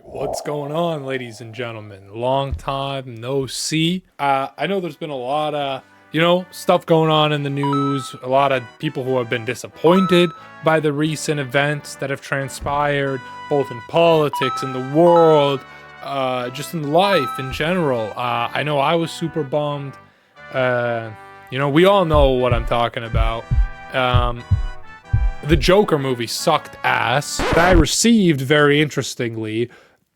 right, what's going on, ladies and gentlemen? Long time no see. I know there's been a lot of, stuff going on in the news. A lot of people who have been disappointed by the recent events that have transpired, both in politics, in the world, just in life in general. I know I was super bummed. We all know what I'm talking about. The Joker movie sucked ass. I received, very interestingly,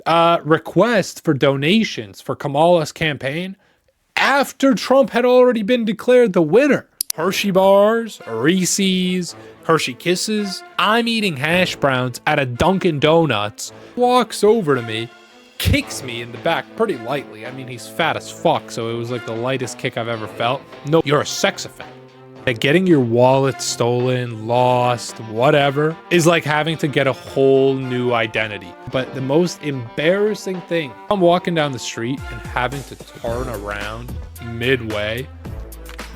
requests for donations for Kamala's campaign after Trump had already been declared the winner. Hershey bars, Reese's, Hershey Kisses. I'm eating hash browns at a Dunkin' Donuts. Walks over to me, kicks me in the back pretty lightly. I mean, he's fat as fuck, so it was like the lightest kick I've ever felt. No, you're a sex offender. Getting your wallet stolen, lost, whatever, is like having to get a whole new identity. But the most embarrassing thing, I'm walking down the street and having to turn around midway.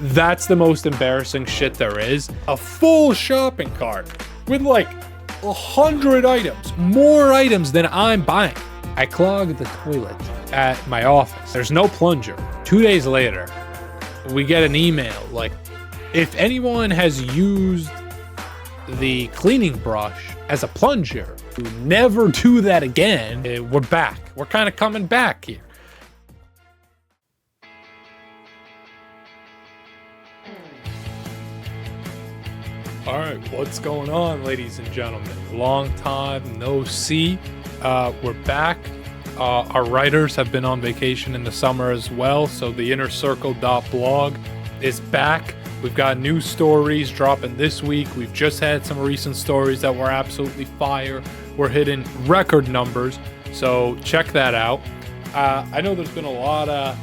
That's the most embarrassing shit there is. A full shopping cart with like 100 items, more items than I'm buying. I clogged the toilet at my office. There's no plunger. 2 days later, we get an email like, if anyone has used the cleaning brush as a plunger, never do that again. We're back. We're kind of coming back here. All right, what's going on, ladies and gentlemen? Long time no see. We're back. Our writers have been on vacation in the summer as well, so the innercircle.blog is back. We've got new stories dropping this week. We've just had some recent stories that were absolutely fire. We're hitting record numbers, so check that out. I know there's been a lot of,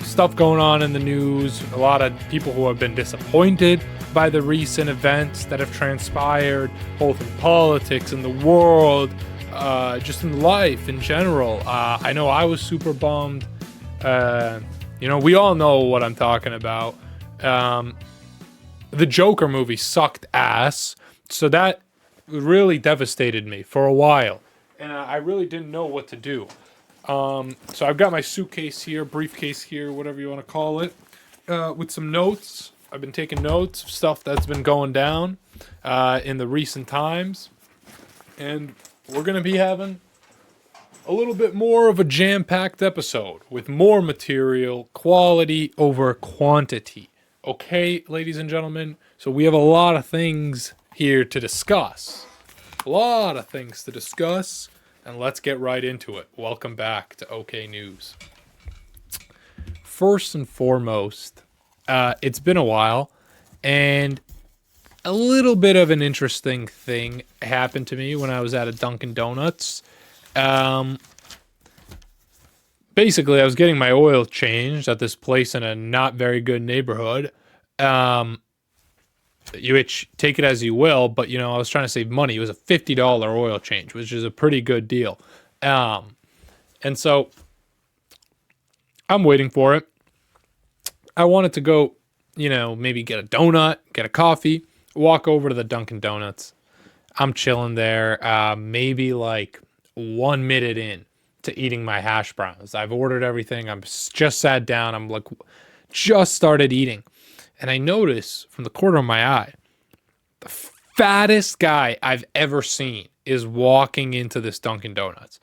stuff going on in the news. A lot of people who have been disappointed by the recent events that have transpired, both in politics, in the world, just in life in general. I know I was super bummed. We all know what I'm talking about. The Joker movie sucked ass, so that really devastated me for a while, and I really didn't know what to do. So I've got my suitcase here, briefcase here, whatever you want to call it, with some notes. I've been taking notes of stuff that's been going down in the recent times, and we're going to be having a little bit more of a jam-packed episode with more material, quality over quantity. Okay, ladies and gentlemen, so we have a lot of things here to discuss. And let's get right into it. Welcome back to OK News. First and foremost, it's been a while, and a little bit of an interesting thing happened to me when I was at a Dunkin' Donuts. Basically, I was getting my oil changed at this place in a not very good neighborhood. Which take it as you will, but I was trying to save money. It was a $50 oil change, which is a pretty good deal. And so I'm waiting for it. I wanted to go, maybe get a donut, get a coffee, walk over to the Dunkin' Donuts. I'm chilling there, maybe like 1 minute in to eating my hash browns. I've ordered everything. I'm just sat down. I'm like, just started eating. And I notice from the corner of my eye, the fattest guy I've ever seen is walking into this Dunkin' Donuts.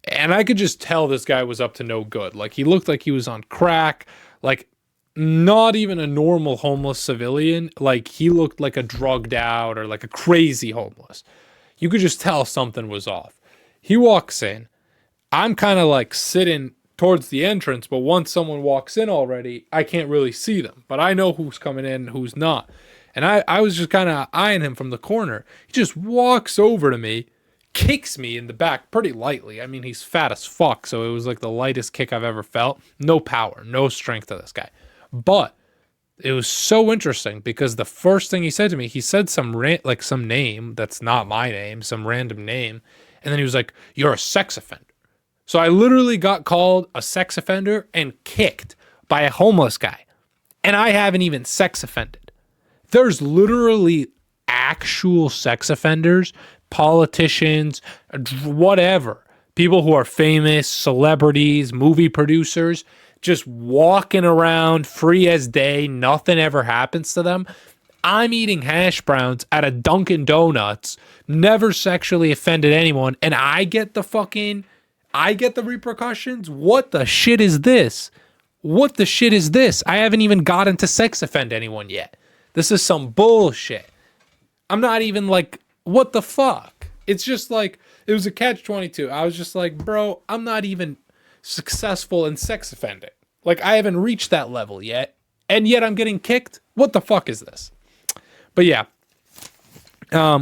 And I could just tell this guy was up to no good. Like, he looked like he was on crack, like not even a normal homeless civilian. Like, he looked like a drugged out or like a crazy homeless. You could just tell something was off. He walks in. I'm kind of like sitting towards the entrance, but once someone walks in already, I can't really see them. But I know who's coming in and who's not. And I was just kind of eyeing him from the corner. He just walks over to me, kicks me in the back pretty lightly. I mean, he's fat as fuck, so it was like the lightest kick I've ever felt. No power, no strength to this guy. But it was so interesting because the first thing he said to me, he said some name that's not my name, some random name. And then he was like, "You're a sex offender." So I literally got called a sex offender and kicked by a homeless guy. And I haven't even sex offended. There's literally actual sex offenders, politicians, whatever, people who are famous, celebrities, movie producers, just walking around free as day, nothing ever happens to them. I'm eating hash browns at a Dunkin' Donuts, never sexually offended anyone, and I get the repercussions? What the shit is this? What the shit is this? I haven't even gotten to sex offend anyone yet. This is some bullshit. I'm not even like, what the fuck? It's just like, it was a catch-22. I was just like, bro, I'm not even successful in sex offending. Like, I haven't reached that level yet, and yet I'm getting kicked? What the fuck is this? But yeah,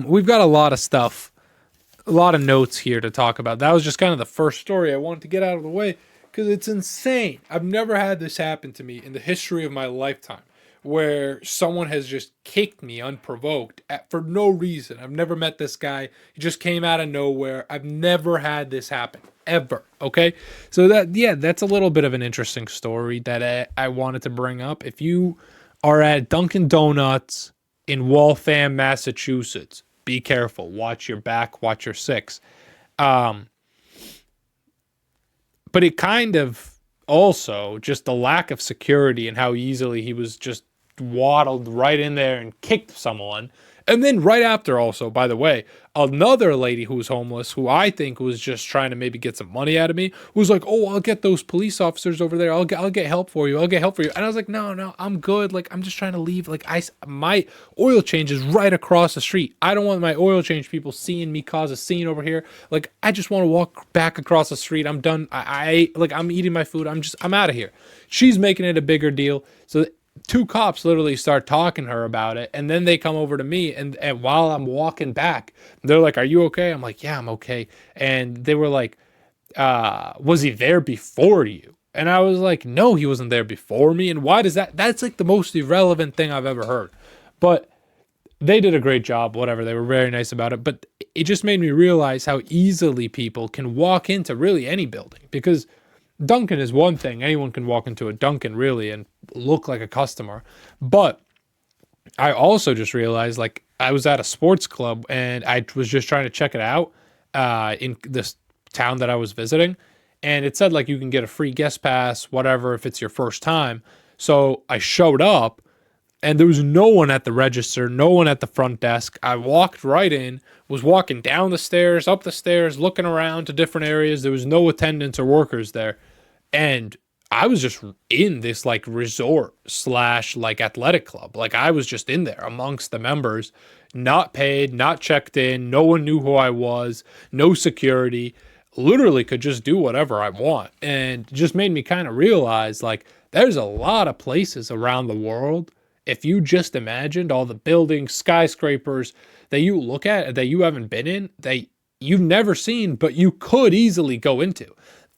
we've got a lot of stuff, a lot of notes here to talk about. That was just kind of the first story I wanted to get out of the way because it's insane. I've never had this happen to me in the history of my lifetime where someone has just kicked me unprovoked for no reason. I've never met this guy. He just came out of nowhere. I've never had this happen ever. Okay. So that's a little bit of an interesting story that I wanted to bring up. If you are at Dunkin' Donuts in Waltham, Massachusetts, be careful. Watch your back. Watch your six. But it kind of also just the lack of security and how easily he was just waddled right in there and kicked someone. And then right after also, by the way, another lady who was homeless, who I think was just trying to maybe get some money out of me, was like, oh, I'll get those police officers over there. I'll get help for you. I'll get help for you. And I was like, no, I'm good. Like, I'm just trying to leave. Like, my oil change is right across the street. I don't want my oil change people seeing me cause a scene over here. Like, I just want to walk back across the street. I'm done. I'm eating my food. I'm out of here. She's making it a bigger deal. So two cops literally start talking to her about it, and then they come over to me, and while I'm walking back, they're like, are you okay? I'm like, yeah, I'm okay. And they were like, was he there before you? And I was like, no, he wasn't there before me. And why does that's like the most irrelevant thing I've ever heard. But they did a great job, whatever. They were very nice about it. But it just made me realize how easily people can walk into really any building, because Dunkin' is one thing. Anyone can walk into a Dunkin' really and look like a customer. But I also just realized, like, I was at a sports club and I was just trying to check it out in this town that I was visiting. And it said, like, you can get a free guest pass, whatever, if it's your first time. So I showed up and there was no one at the register, no one at the front desk. I walked right in, was walking down the stairs, up the stairs, looking around to different areas. There was no attendants or workers there. And I was just in this like resort / like athletic club. Like, I was just in there amongst the members, not paid, not checked in. No one knew who I was, no security, literally could just do whatever I want. And just made me kind of realize, like, there's a lot of places around the world. If you just imagined all the buildings, skyscrapers that you look at that you haven't been in, that you've never seen, but you could easily go into.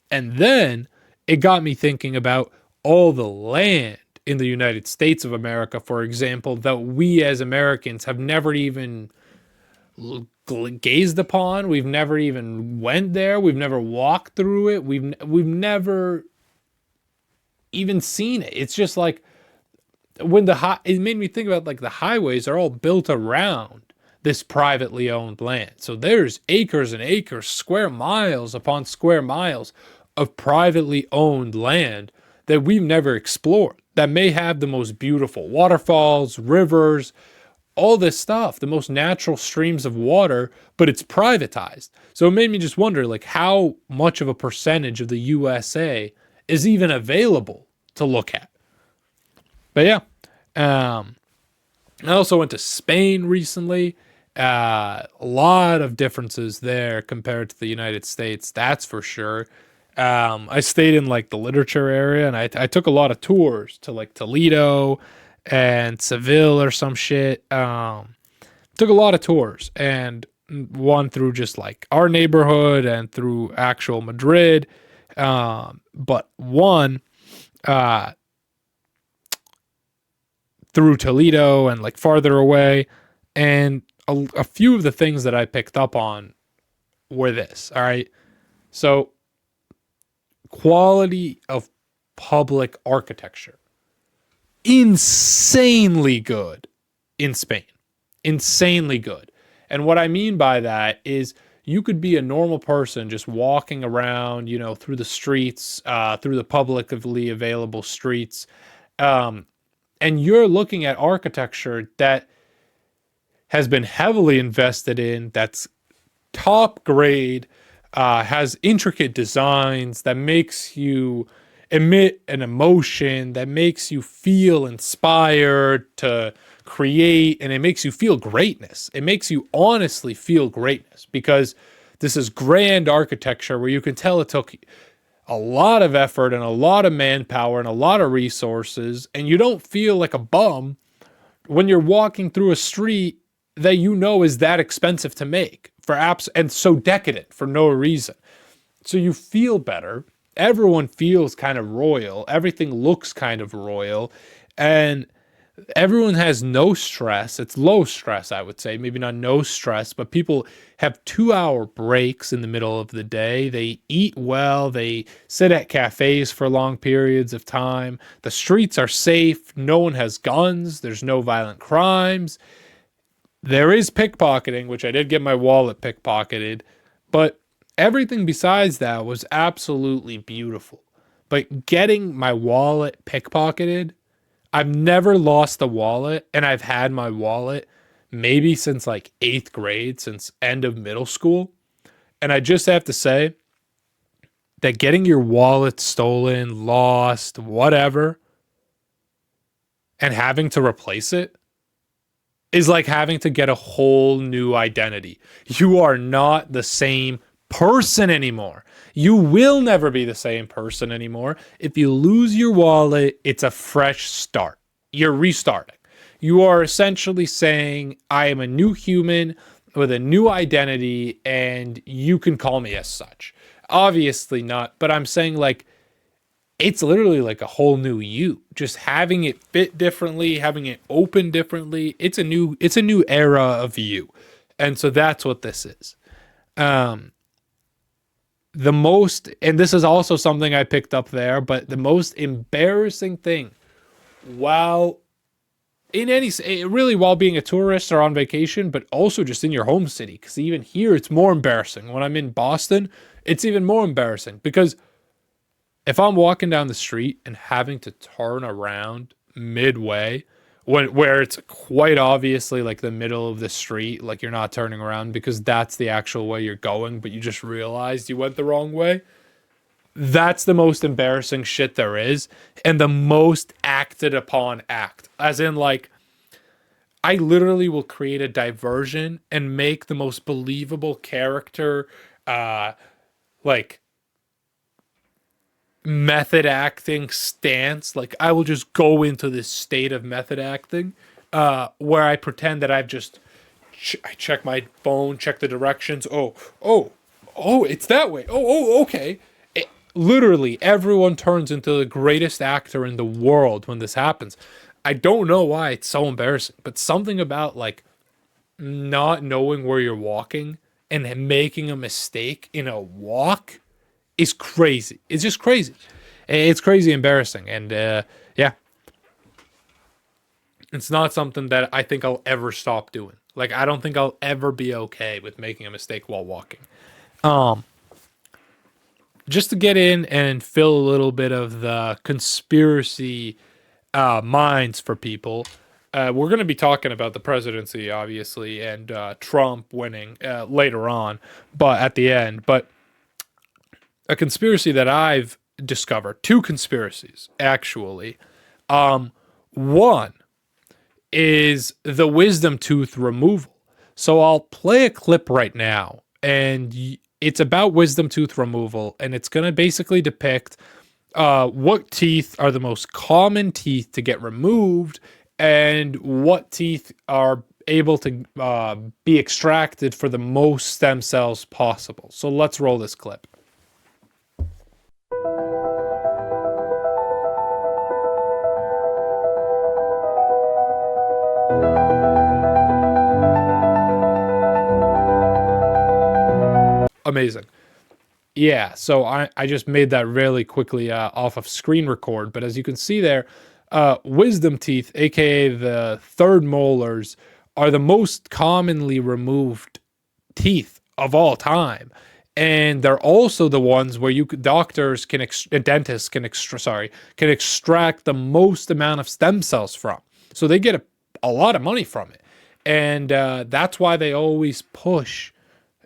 And then it got me thinking about all the land in the United States of America, for example, that we as Americans have never even gazed upon. We've never even went there. We've never walked through it. We've never even seen it. It's just like, when it made me think about, like, the highways are all built around this privately owned land. So there's acres and acres, square miles upon square miles of privately owned land that we've never explored, that may have the most beautiful waterfalls, rivers, all this stuff, the most natural streams of water, but it's privatized. So it made me just wonder, like, how much of a percentage of the USA is even available to look at. But yeah, I also went to Spain recently. A lot of differences there compared to the United States, that's for sure. I stayed in like the literature area, and I took a lot of tours to like Toledo and Seville or some shit. Took a lot of tours, and one through just like our neighborhood and through actual Madrid. But one through Toledo and like farther away. And a few of the things that I picked up on were this. All right. So, quality of public architecture, insanely good in Spain. Insanely good. And what I mean by that is you could be a normal person just walking around, through the streets, through the publicly available streets, um, and you're looking at architecture that has been heavily invested in, that's top grade, has intricate designs that makes you emit an emotion, that makes you feel inspired to create, and it makes you feel greatness. It makes you honestly feel greatness because this is grand architecture where you can tell it took a lot of effort and a lot of manpower and a lot of resources, and you don't feel like a bum when you're walking through a street that is that expensive to make for apps and so decadent for no reason. So you feel better. Everyone feels kind of royal. Everything looks kind of royal. And everyone has no stress. It's low stress, I would say. Maybe not no stress, but people have 2-hour breaks in the middle of the day. They eat well. They sit at cafes for long periods of time. The streets are safe. No one has guns. There's no violent crimes. There is pickpocketing, which I did get my wallet pickpocketed, but everything besides that was absolutely beautiful. But getting my wallet pickpocketed, I've never lost the wallet, and I've had my wallet maybe since like 8th grade, since end of middle school. And I just have to say that getting your wallet stolen, lost, whatever, and having to replace it is like having to get a whole new identity. You are not the same person anymore. You will never be the same person anymore. If you lose your wallet, it's a fresh start. You're restarting. You are essentially saying, I am a new human with a new identity, and you can call me as such. Obviously not, but I'm saying like, it's literally like a whole new you. Just having it fit differently, having it open differently. It's a new era of you. And so that's what this is. The most, and this is also something I picked up there, but the most embarrassing thing while while being a tourist or on vacation, but also just in your home city, because even here it's more embarrassing. When I'm in Boston, it's even more embarrassing because if I'm walking down the street and having to turn around midway, where it's quite obviously like the middle of the street, like you're not turning around because that's the actual way you're going, but you just realized you went the wrong way. That's the most embarrassing shit there is, and the most acted upon act. As in, like, I literally will create a diversion and make the most believable character, like method acting stance. Like I will just go into this state of method acting where I pretend that I've just I check my phone, check the directions. Oh, it's that way. Okay. Literally everyone turns into the greatest actor in the world when this happens. I don't know why it's so embarrassing, but something about like not knowing where you're walking and making a mistake in a walk is crazy. It's just crazy. It's crazy embarrassing. And yeah, it's not something that I think I'll ever stop doing. Like, I don't think I'll ever be okay with making a mistake while walking. Just to get in and fill a little bit of the conspiracy minds for people, we're going to be talking about the presidency, obviously, and Trump winning later on, but at the end. But a conspiracy that I've discovered, two conspiracies actually. One is the wisdom tooth removal. So I'll play a clip right now, and it's about wisdom tooth removal, and it's going to basically depict what teeth are the most common teeth to get removed and what teeth are able to be extracted for the most stem cells possible. So let's roll this clip. Amazing. Yeah, so I just made that really quickly off of screen record, but as you can see there, wisdom teeth, aka the third molars, are the most commonly removed teeth of all time. And they're also the ones where doctors can dentists can extract the most amount of stem cells from. So they get a lot of money from it. And that's why they always push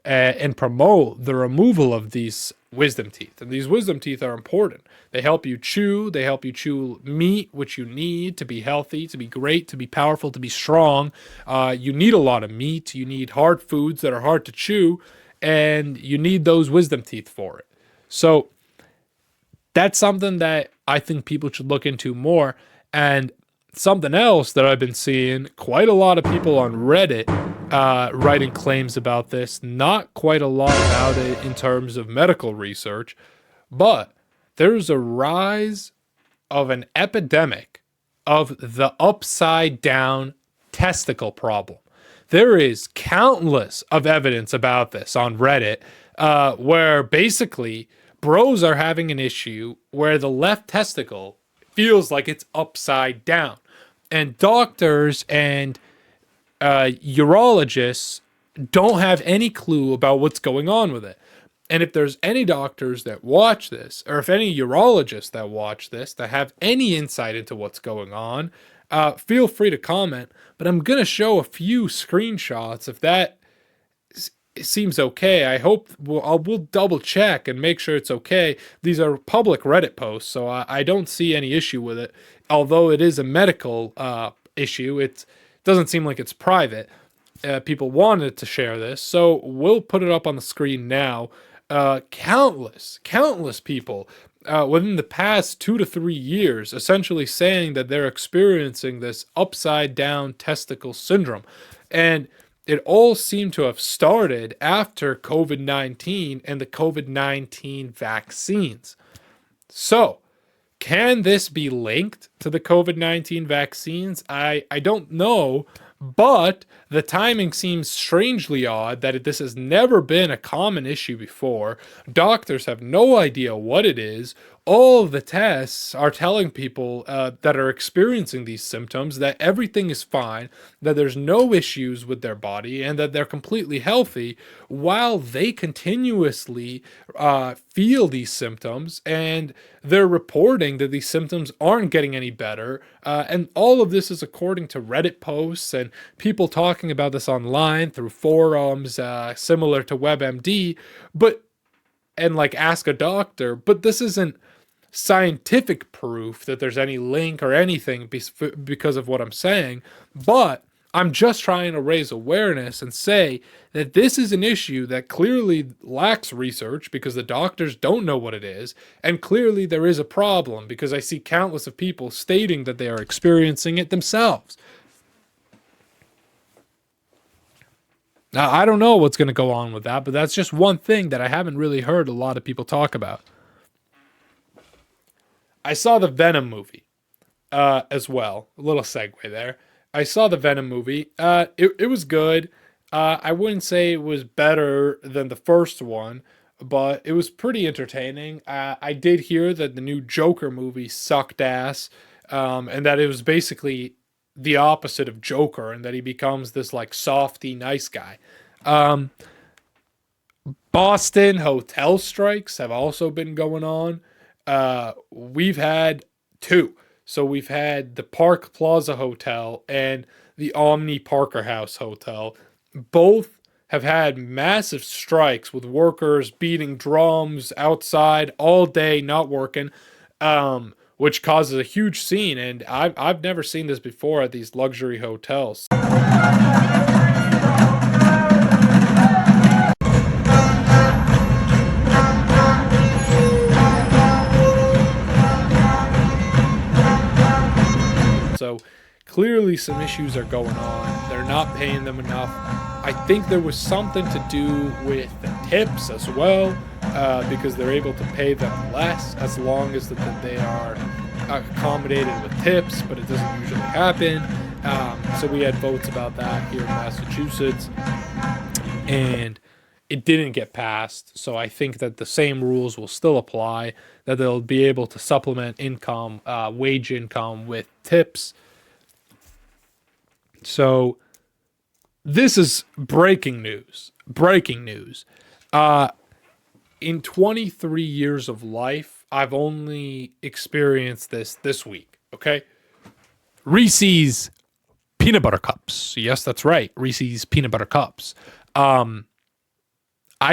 and promote the removal of these wisdom teeth. And these wisdom teeth are important. They help you chew. They help you chew meat, which you need to be healthy, to be great, to be powerful, to be strong. You need a lot of meat. You need hard foods that are hard to chew, and you need those wisdom teeth for it. So that's something that I think people should look into more. And something else that I've been seeing quite a lot of people on Reddit writing claims about this, not quite a lot about it in terms of medical research, but there's a rise of an epidemic of the upside down testicle problem. There is countless of evidence about this on Reddit, where basically bros are having an issue where the left testicle feels like it's upside down. And doctors and urologists don't have any clue about what's going on with it. And if there's any doctors that watch this, or if any urologists that watch this, that have any insight into what's going on, feel free to comment. But I'm going to show a few screenshots if that seems okay. I hope we'll double check and make sure it's okay. These are public Reddit posts, so I don't see any issue with it. Although it is a medical issue, it doesn't seem like it's private. People wanted to share this, so we'll put it up on the screen now. Countless people within the past 2 to 3 years essentially saying that they're experiencing this upside down testicle syndrome. And it all seemed to have started after COVID-19 and the COVID-19 vaccines. So, can this be linked to the COVID-19 vaccines? I don't know, but the timing seems strangely odd that this has never been a common issue before. Doctors have no idea what it is. All of the tests are telling people that are experiencing these symptoms that everything is fine, that there's no issues with their body, and that they're completely healthy, while they continuously feel these symptoms, and they're reporting that these symptoms aren't getting any better. And all of this is according to Reddit posts and people talking about this online through forums similar to WebMD, and like Ask a Doctor, but this isn't scientific proof that there's any link or anything because of what I'm saying. But I'm just trying to raise awareness and say that this is an issue that clearly lacks research because the doctors don't know what it is, and clearly there is a problem because I see countless of people stating that they are experiencing it themselves. Now, I don't know what's going to go on with that, but that's just one thing that I haven't really heard a lot of people talk about. I saw the Venom movie as well. A little segue there. I saw the Venom movie. It was good. I wouldn't say it was better than the first one, but it was pretty entertaining. I did hear that the new Joker movie sucked ass, and that it was basically the opposite of Joker, and that he becomes this like softy nice guy. Boston hotel strikes have also been going on. We've had two. So we've had the Park Plaza Hotel and the Omni Parker House Hotel. Both have had massive strikes with workers beating drums outside all day, not working, which causes a huge scene. And I've never seen this before at these luxury hotels. So clearly some issues are going on. They're not paying them enough. I think there was something to do with the tips as well, because they're able to pay them less as long as they are accommodated with tips, but it doesn't usually happen. So we had votes about that here in Massachusetts, and it didn't get passed. So I think that the same rules will still apply, that they'll be able to supplement income, wage income with tips. So This is breaking news. Breaking news. In 23 years of life, I've only experienced this week. Okay. Reese's peanut butter cups. Yes, that's right. Reese's peanut butter cups. I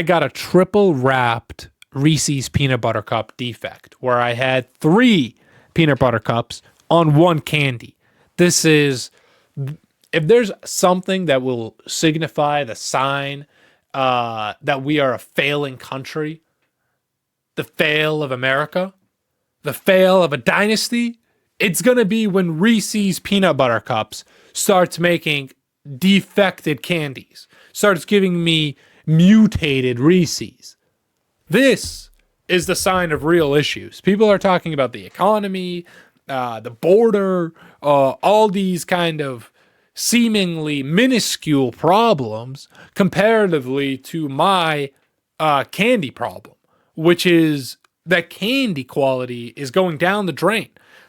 got a triple wrapped Reese's peanut butter cup defect where I had 3 peanut butter cups on one candy. This is, if there's something that will signify the sign that we are a failing country, the fail of America, the fail of a dynasty, it's going to be when Reese's peanut butter cups starts making defected candies, starts giving me mutated Reese's. This is the sign of real issues. People are talking about the economy, the border, all these kind of seemingly minuscule problems comparatively to my candy problem, which is that candy quality is going down the drain.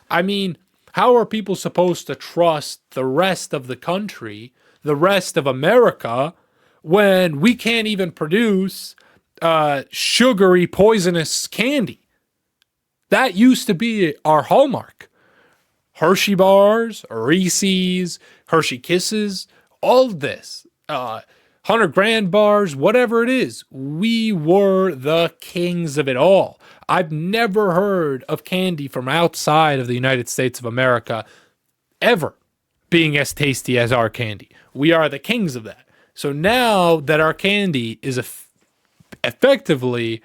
I mean, how are people supposed to trust the rest of the country, the rest of America, when we can't even produce sugary, poisonous candy? That used to be our hallmark. Hershey bars, Reese's, Hershey Kisses, all of this, 100 grand bars, whatever it is, we were the kings of it all. I've never heard of candy from outside of the United States of America ever being as tasty as our candy. We are the kings of that. So now that our candy is effectively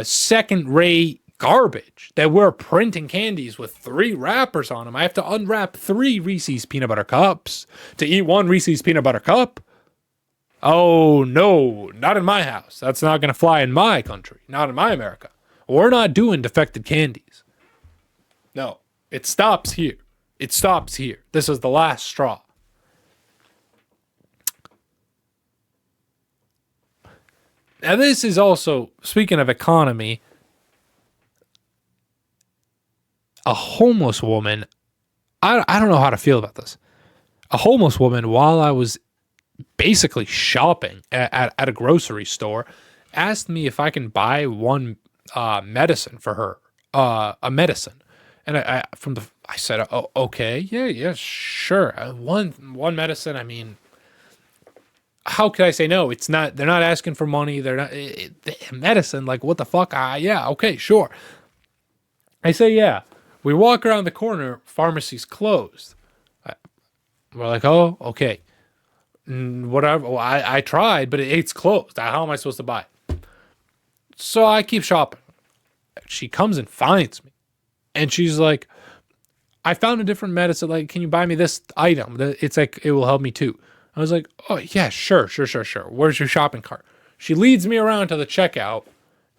second-rate garbage, that we're printing candies with 3 wrappers on them, I have to unwrap 3 Reese's peanut butter cups to eat 1 Reese's peanut butter cup. Oh, no, not in my house. That's not going to fly in my country, not in my America. We're not doing defected candies. No, it stops here. It stops here. This is the last straw. Now, this is also, speaking of economy, a homeless woman, I don't know how to feel about this. A homeless woman, while I was basically shopping at a grocery store, asked me if I can buy one medicine for her, a medicine. And I said, oh, okay, yeah, sure. One medicine. I mean, how could I say no? It's not, they're not asking for money. They're not medicine. Like, what the fuck? Yeah, okay, sure. I say, yeah. We walk around the corner, pharmacy's closed. We're like, oh, okay. Whatever. Well, I tried, but it's closed. How am I supposed to buy it? So I keep shopping. She comes and finds me. And she's like, I found a different medicine. Like, can you buy me this item? It's like, it will help me too. I was like, oh, yeah, sure. Where's your shopping cart? She leads me around to the checkout,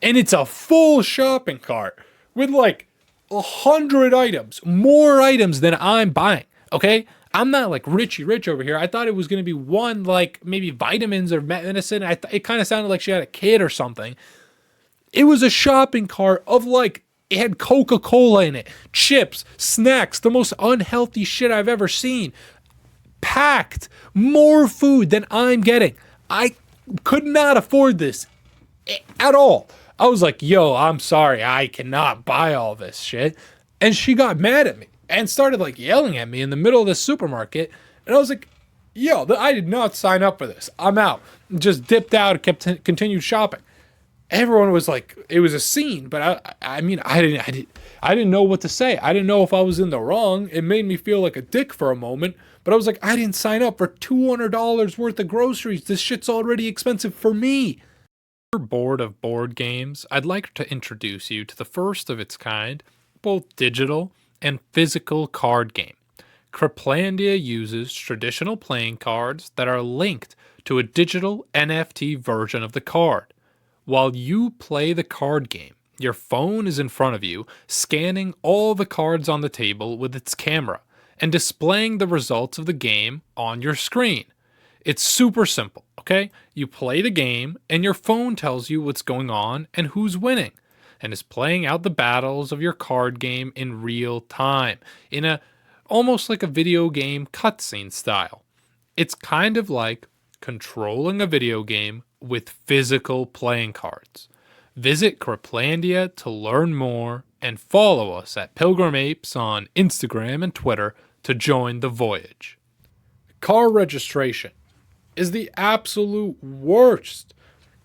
and it's a full shopping cart with like 100 items, more items than I'm buying. Okay. I'm not like Richie Rich over here. I thought it was going to be one, like maybe vitamins or medicine. It kind of sounded like she had a kid or something. It was a shopping cart of like, it had Coca-Cola in it, chips, snacks, the most unhealthy shit I've ever seen. Packed more food than I'm getting. I could not afford this at all. I was like, yo, I'm sorry, I cannot buy all this shit. And she got mad at me and started like yelling at me in the middle of the supermarket. And I was like, yo, I did not sign up for this. I'm out. Just dipped out and continued shopping. Everyone was like, it was a scene, but I mean, I didn't know what to say. I didn't know if I was in the wrong. It made me feel like a dick for a moment, but I was like, I didn't sign up for $200 worth of groceries. This shit's already expensive for me. If you're bored of board games, I'd like to introduce you to the first of its kind, both digital and physical card game. Cryptlandia uses traditional playing cards that are linked to a digital NFT version of the card. While you play the card game, your phone is in front of you, scanning all the cards on the table with its camera and displaying the results of the game on your screen. It's super simple, okay? You play the game and your phone tells you what's going on and who's winning, and is playing out the battles of your card game in real time, in a almost like a video game cutscene style. It's kind of like controlling a video game with physical playing cards. Visit Criplandia to learn more and follow us at Pilgrim Apes on Instagram and Twitter to join the voyage. Car registration is the absolute worst.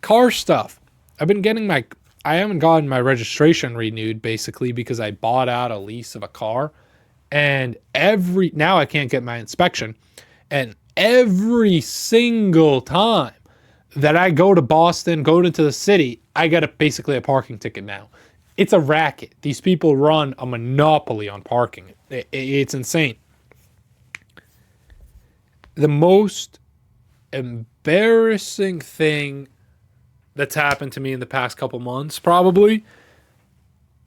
Car stuff. I haven't gotten my registration renewed basically because I bought out a lease of a car, and now I can't get my inspection, and every single time that I go to Boston, go into the city, I get basically a parking ticket now. It's a racket. These people run a monopoly on parking. It's insane. The most embarrassing thing that's happened to me in the past couple months probably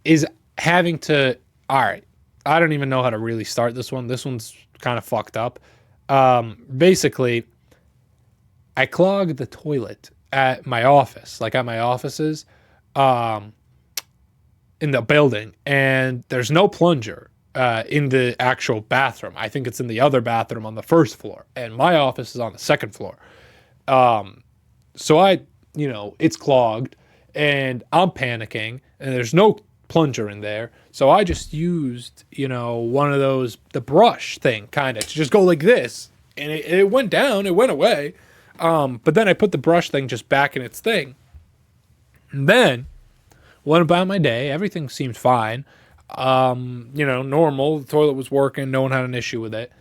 is having to, all right, I don't even know how to really start this one. This one's kind of fucked up. Basically, I clogged the toilet at my office, like at my offices, in the building, and there's no plunger in the actual bathroom. I think it's in the other bathroom on the first floor, and my office is on the second floor. So it's clogged, and I'm panicking, and there's no plunger in there. So I just used, one of those, the brush thing, kind of, to just go like this, and it went down, it went away. But then I put the brush thing just back in its thing. And then went about my day. Everything seemed fine. Normal. The toilet was working. No one had an issue with it.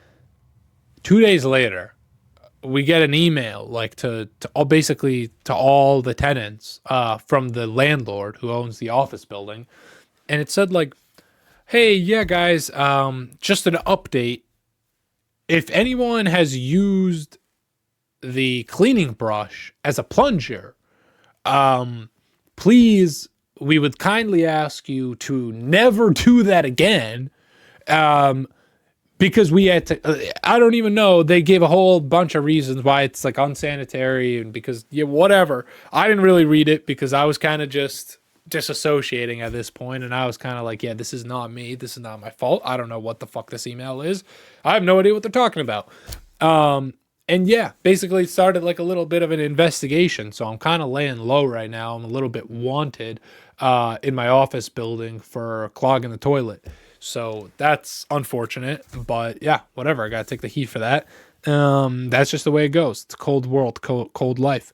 2 days later, we get an email like to all the tenants from the landlord who owns the office building, and it said like, "Hey, yeah, guys, just an update. If anyone has used the cleaning brush as a plunger, please, we would kindly ask you to never do that again, because we had to, I don't even know, they gave a whole bunch of reasons why it's like unsanitary, and because, whatever. I didn't really read it because I was kind of just disassociating at this point, and I was kind of like, yeah, this is not me, this is not my fault, I don't know what the fuck this email is, I have no idea what they're talking about. And yeah, basically it started like a little bit of an investigation. So I'm kind of laying low right now. I'm a little bit wanted in my office building for clogging the toilet. So that's unfortunate. But yeah, whatever. I got to take the heat for that. That's just the way it goes. It's a cold world, cold life.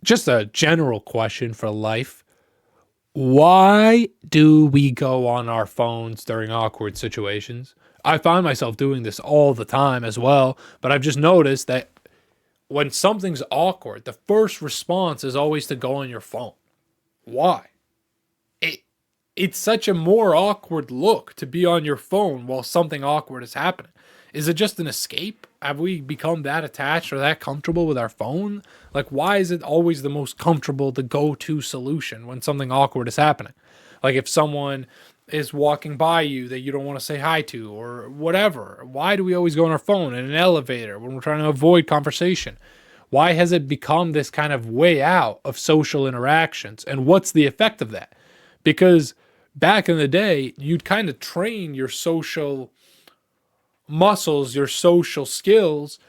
Just a general question for life. Why do we go on our phones during awkward situations? I find myself doing this all the time as well, but I've just noticed that when something's awkward, the first response is always to go on your phone. Why? It's such a more awkward look to be on your phone while something awkward is happening. Is it just an escape? Have we become that attached or that comfortable with our phone? Like, why is it always the most comfortable, the go-to solution when something awkward is happening? Like if someone is walking by you that you don't want to say hi to or whatever. Why do we always go on our phone in an elevator when we're trying to avoid conversation? Why has it become this kind of way out of social interactions? And what's the effect of that? Because back in the day, you'd kind of train your social muscles, your social skills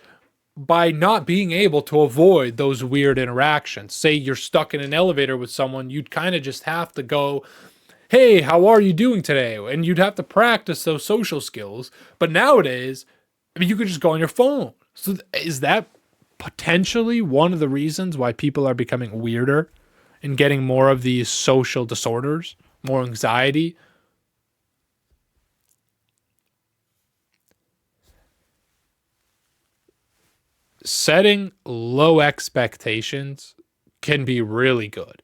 by not being able to avoid those weird interactions. Say you're stuck in an elevator with someone, you'd kind of just have to go, "Hey, how are you doing today?" And you'd have to practice those social skills. But nowadays, you could just go on your phone. So is that potentially one of the reasons why people are becoming weirder and getting more of these social disorders, more anxiety? Setting low expectations can be really good.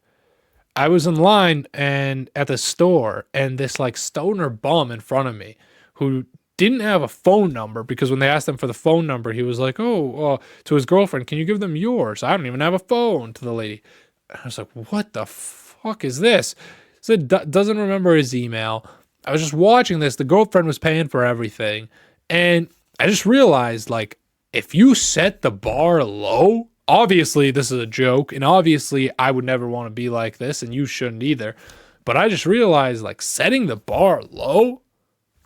I was in line and at the store, and this like stoner bum in front of me who didn't have a phone number, because when they asked him for the phone number, he was like, "Oh, to his girlfriend, can you give them yours? I don't even have a phone," to the lady. I was like, "What the fuck is this?" So doesn't remember his email. I was just watching this. The girlfriend was paying for everything, and I just realized, like, if you set the bar low, obviously this is a joke, and obviously I would never want to be like this, and you shouldn't either. But I just realized, like, setting the bar low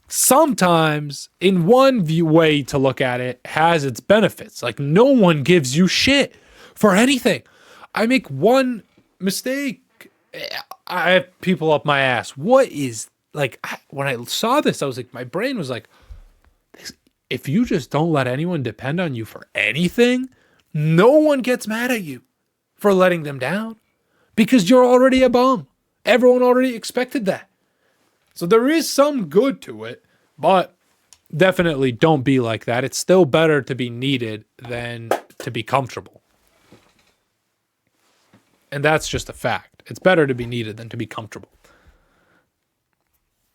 sometimes in one way to look at it has its benefits. Like no one gives you shit for anything. I make one mistake, I have people up my ass. What is like when I saw this, I was like, my brain was like, if you just don't let anyone depend on you for anything, no one gets mad at you for letting them down because you're already a bum. Everyone already expected that. So there is some good to it, but definitely don't be like that. It's still better to be needed than to be comfortable. And that's just a fact. It's better to be needed than to be comfortable.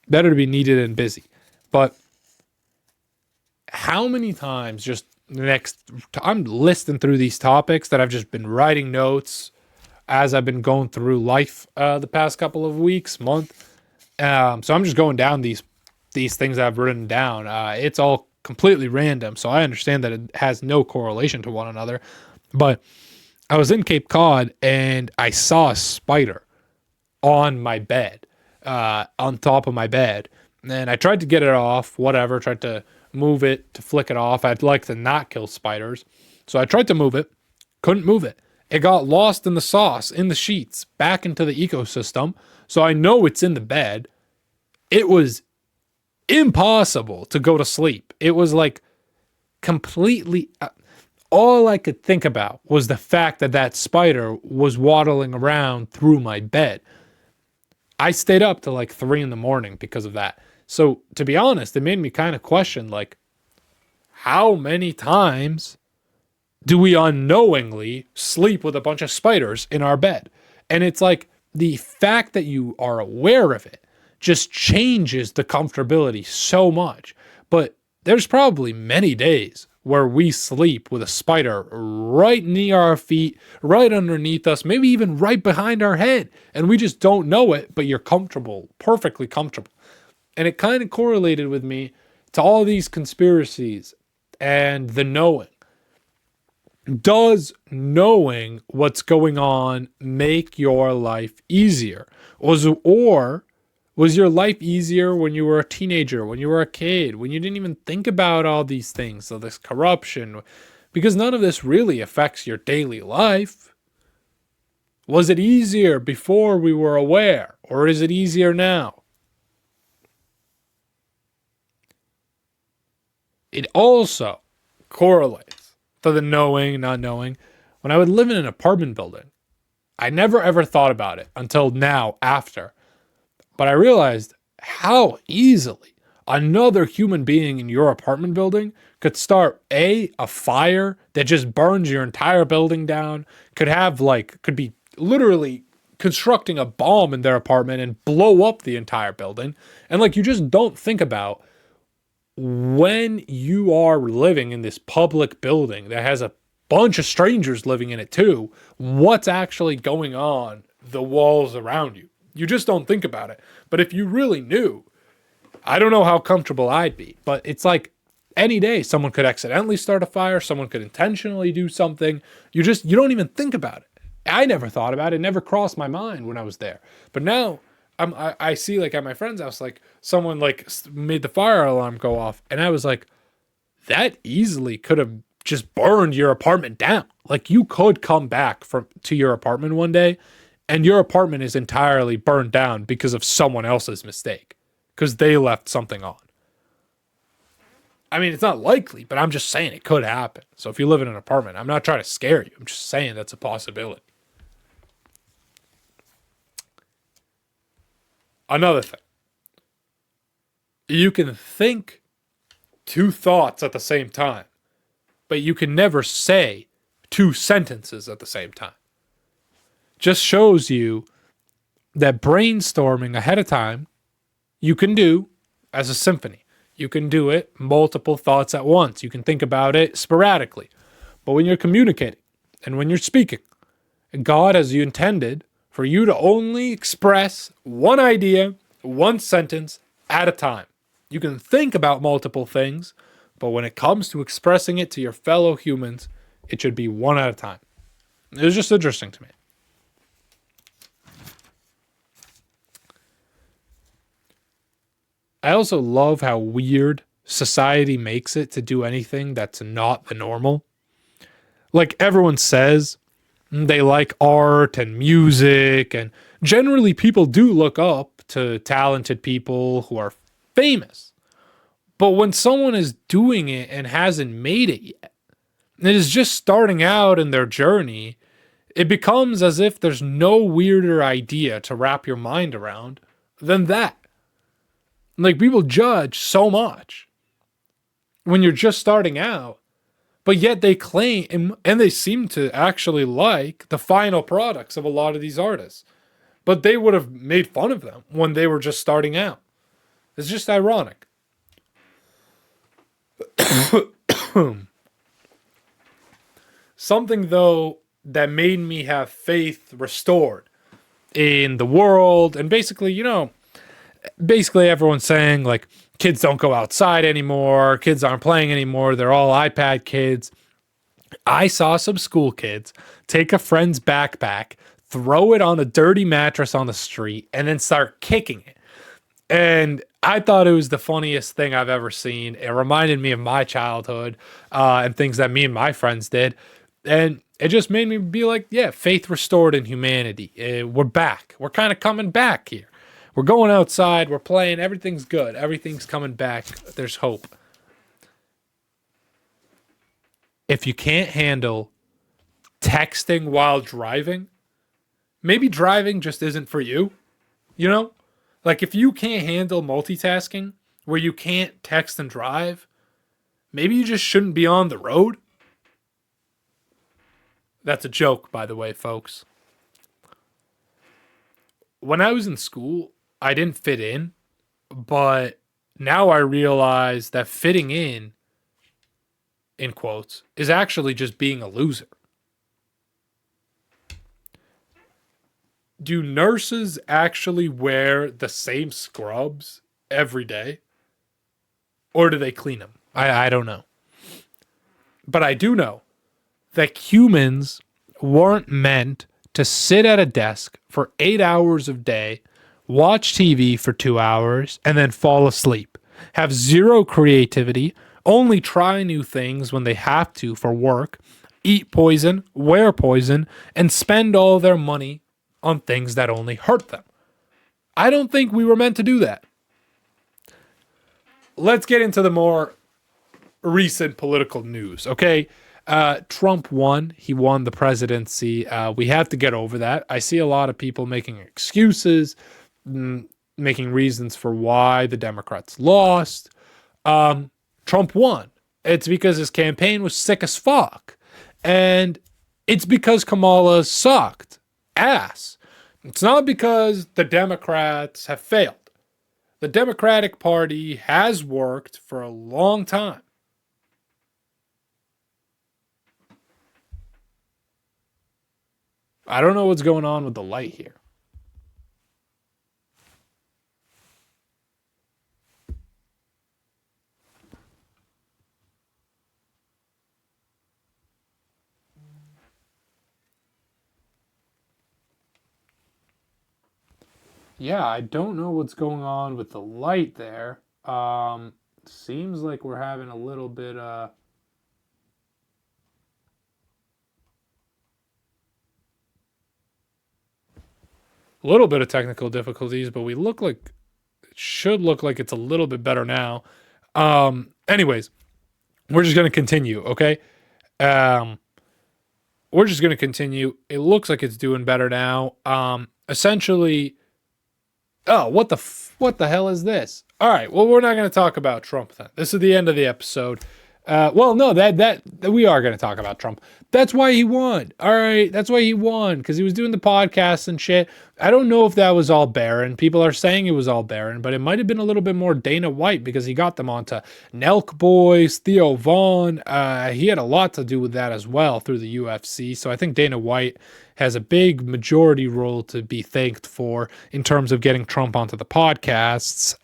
Better to be needed and busy. But how many times I'm listing through these topics that I've just been writing notes as I've been going through life the past couple of weeks, month. So I'm just going down these things I've written down. It's all completely random, so I understand that it has no correlation to one another. But I was in Cape Cod and I saw a spider on my bed, on top of my bed. And I tried to get it off, whatever, tried to move it, to flick it off. I'd like to not kill spiders. So I tried to move it, couldn't move it. It got lost in the sauce, in the sheets, back into the ecosystem. So I know it's in the bed. It was impossible to go to sleep. It was like completely... all I could think about was the fact that that spider was waddling around through my bed. I stayed up till like 3 a.m. because of that. So to be honest, it made me kind of question, like, how many times do we unknowingly sleep with a bunch of spiders in our bed? And it's like the fact that you are aware of it just changes the comfortability so much. But there's probably many days where we sleep with a spider right near our feet, right underneath us, maybe even right behind our head. And we just don't know it, but you're comfortable, perfectly comfortable. And it kind of correlated with me to all these conspiracies and the knowing. Does knowing what's going on make your life easier? Or was your life easier when you were a teenager, when you were a kid, when you didn't even think about all these things, so this corruption? Because none of this really affects your daily life. Was it easier before we were aware, or is it easier now? It also correlates to the knowing, not knowing. When I would live in an apartment building, I never ever thought about it until now, after. But I realized how easily another human being in your apartment building could start a fire that just burns your entire building down, could be literally constructing a bomb in their apartment and blow up the entire building. And like, you just don't think about when you are living in this public building that has a bunch of strangers living in it too, what's actually going on the walls around you. You just don't think about it. But if you really knew, I don't know how comfortable I'd be. But it's like any day someone could accidentally start a fire. Someone could intentionally do something. You don't even think about it. I never thought about it. It never crossed my mind when I was there. But now I see, like, at my friend's house, like, someone like made the fire alarm go off. And I was like, that easily could have just burned your apartment down. Like, you could come back to your apartment one day and your apartment is entirely burned down because of someone else's mistake, because they left something on. I mean, it's not likely, but I'm just saying it could happen. So if you live in an apartment, I'm not trying to scare you. I'm just saying that's a possibility. Another thing. You can think 2 thoughts at the same time, but you can never say 2 sentences at the same time. Just shows you that brainstorming ahead of time, you can do as a symphony. You can do it multiple thoughts at once. You can think about it sporadically. But when you're communicating and when you're speaking, God has you intended for you to only express one idea, one sentence at a time. You can think about multiple things, but when it comes to expressing it to your fellow humans, it should be one at a time. It was just interesting to me. I also love how weird society makes it to do anything that's not the normal. Like everyone says they like art and music, and generally people do look up to talented people who are famous. But when someone is doing it and hasn't made it yet, and is just starting out in their journey, it becomes as if there's no weirder idea to wrap your mind around than that. Like people judge so much when you're just starting out, but yet they claim and they seem to actually like the final products of a lot of these artists. But they would have made fun of them when they were just starting out. It's just ironic. Something, though, that made me have faith restored in the world, and basically, basically everyone's saying, like, kids don't go outside anymore, kids aren't playing anymore, they're all iPad kids. I saw some school kids take a friend's backpack, throw it on a dirty mattress on the street, and then start kicking it. And I thought it was the funniest thing I've ever seen. It reminded me of my childhood and things that me and my friends did. And it just made me be like, yeah, faith restored in humanity. We're back. We're kind of coming back here. We're going outside. We're playing. Everything's good. Everything's coming back. There's hope. If you can't handle texting while driving, maybe driving just isn't for you, Like if you can't handle multitasking where you can't text and drive, maybe you just shouldn't be on the road. That's a joke, by the way, folks. When I was in school, I didn't fit in, but now I realize that fitting in quotes, is actually just being a loser. Do nurses actually wear the same scrubs every day? Or do they clean them? I don't know. But I do know that humans weren't meant to sit at a desk for 8 hours a day, watch TV for 2 hours, and then fall asleep. Have zero creativity, only try new things when they have to for work, eat poison, wear poison, and spend all their money on things that only hurt them. I don't think we were meant to do that. Let's get into the more recent political news, okay? Trump won. He won the presidency. We have to get over that. I see a lot of people making excuses, making reasons for why the Democrats lost. Trump won. It's because his campaign was sick as fuck. And it's because Kamala sucked ass. It's not because the Democrats have failed. The Democratic Party has worked for a long time. I don't know what's going on with the light here. Yeah, I don't know what's going on with the light there. Seems like we're having a little bit a little bit of technical difficulties, but we look like it should look like it's a little bit better now. Anyways, we're just gonna continue, okay? We're just gonna continue. It looks like it's doing better now. Essentially, oh, what the hell is this? All right, well, we're not gonna talk about Trump then. This is the end of the episode. Well, no, that we are going to talk about Trump. That's why he won. All right, that's why he won, because he was doing the podcast and shit. I don't know if that was all Barron. People are saying it was all Barron, but it might have been a little bit more Dana White because he got them onto Nelk Boys, Theo Vaughn. He had a lot to do with that as well through the UFC. So I think Dana White has a big majority role to be thanked for in terms of getting Trump onto the podcasts.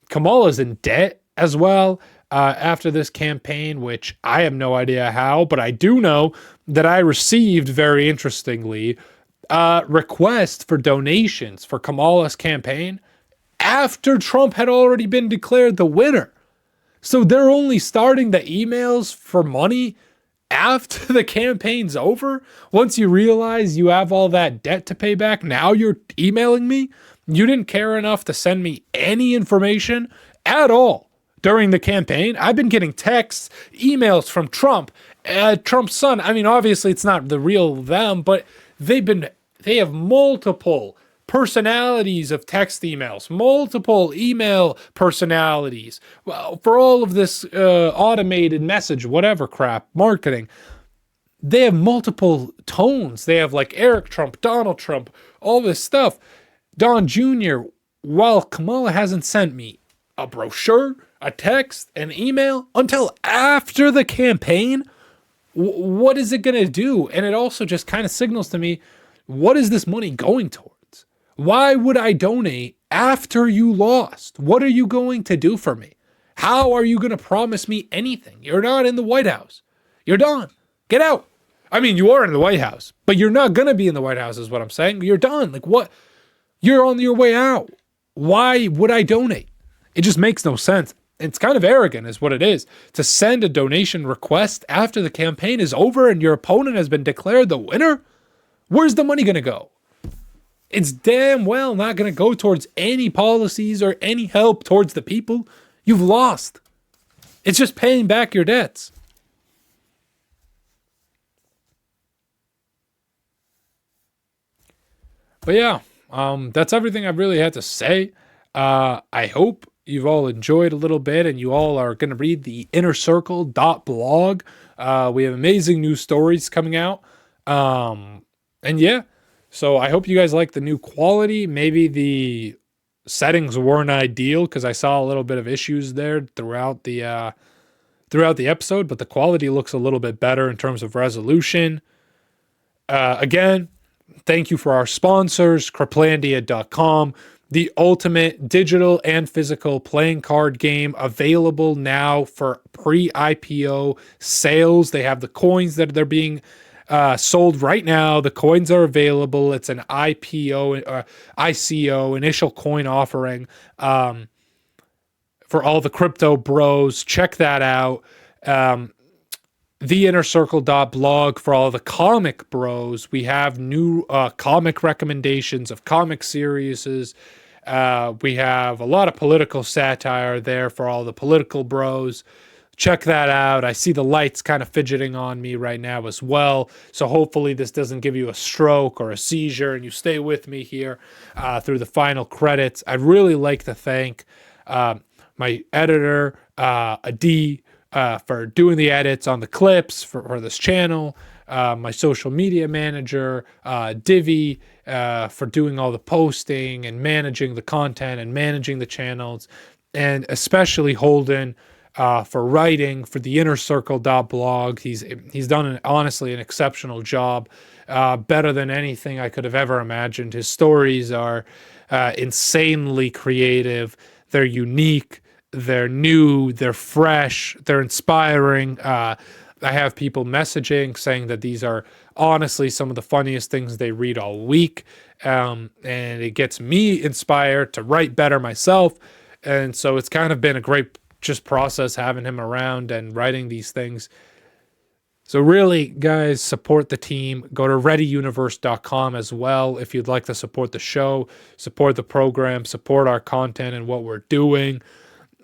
Kamala's in debt as well. After this campaign, which I have no idea how, but I do know that I received, very interestingly, requests for donations for Kamala's campaign after Trump had already been declared the winner. So they're only starting the emails for money after the campaign's over. Once you realize you have all that debt to pay back, now you're emailing me. You didn't care enough to send me any information at all during the campaign. I've been getting texts, emails from Trump, Trump's son. I mean, obviously it's not the real them, but they have multiple personalities of text emails, multiple email personalities, well, for all of this automated message, whatever crap, marketing. They have multiple tones. They have like Eric Trump, Donald Trump, all this stuff. Don Jr., while Kamala hasn't sent me a brochure, a text, an email until after the campaign, what is it going to do? And it also just kind of signals to me, what is this money going towards? Why would I donate after you lost? What are you going to do for me? How are you going to promise me anything? You're not in the White House. You're done. Get out. I mean, you are in the White House, but you're not going to be in the White House is what I'm saying. You're done. Like what? You're on your way out. Why would I donate? It just makes no sense. It's kind of arrogant is what it is to send a donation request after the campaign is over and your opponent has been declared the winner. Where's the money going to go? It's damn well not going to go towards any policies or any help towards the people. You've lost. It's just paying back your debts. But yeah, that's everything I really had to say. I hope you've all enjoyed a little bit and you all are going to read the innercircle.blog. We have amazing new stories coming out. And yeah, so I hope you guys like the new quality. Maybe the settings weren't ideal because I saw a little bit of issues there throughout the episode, but the quality looks a little bit better in terms of resolution. Again, thank you for our sponsors, Craplandia.com, the ultimate digital and physical playing card game available now for pre-IPO sales. They have the coins that they're being sold right now. The coins are available. It's an ICO, initial coin offering for all the crypto bros. Check that out. TheInnerCircle.blog for all the comic bros. We have new comic recommendations of comic series. We have a lot of political satire there for all the political bros. Check that out. I see the lights kind of fidgeting on me right now as well. So hopefully this doesn't give you a stroke or a seizure and you stay with me here through the final credits. I'd really like to thank my editor, Adi, for doing the edits on the clips for this channel, my social media manager, Divi, for doing all the posting and managing the content and managing the channels, and especially Holden for writing for the innercircle.blog. He's done honestly an exceptional job, better than anything I could have ever imagined. His stories are insanely creative. They're unique. They're new, they're fresh, they're inspiring. I have people messaging saying that these are honestly some of the funniest things they read all week. And it gets me inspired to write better myself. And so it's kind of been a great just process having him around and writing these things. So really, guys, support the team. Go to readyuniverse.com as well if you'd like to support the show, support the program, support our content and what we're doing.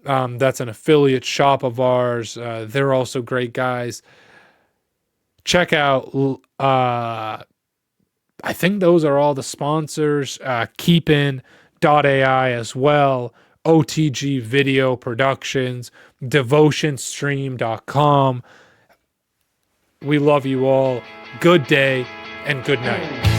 That's an affiliate shop of ours. They're also great guys. Check out, I think those are all the sponsors. Keepin.ai as well. OTG Video Productions. Devotionstream.com. We love you all. Good day and good night.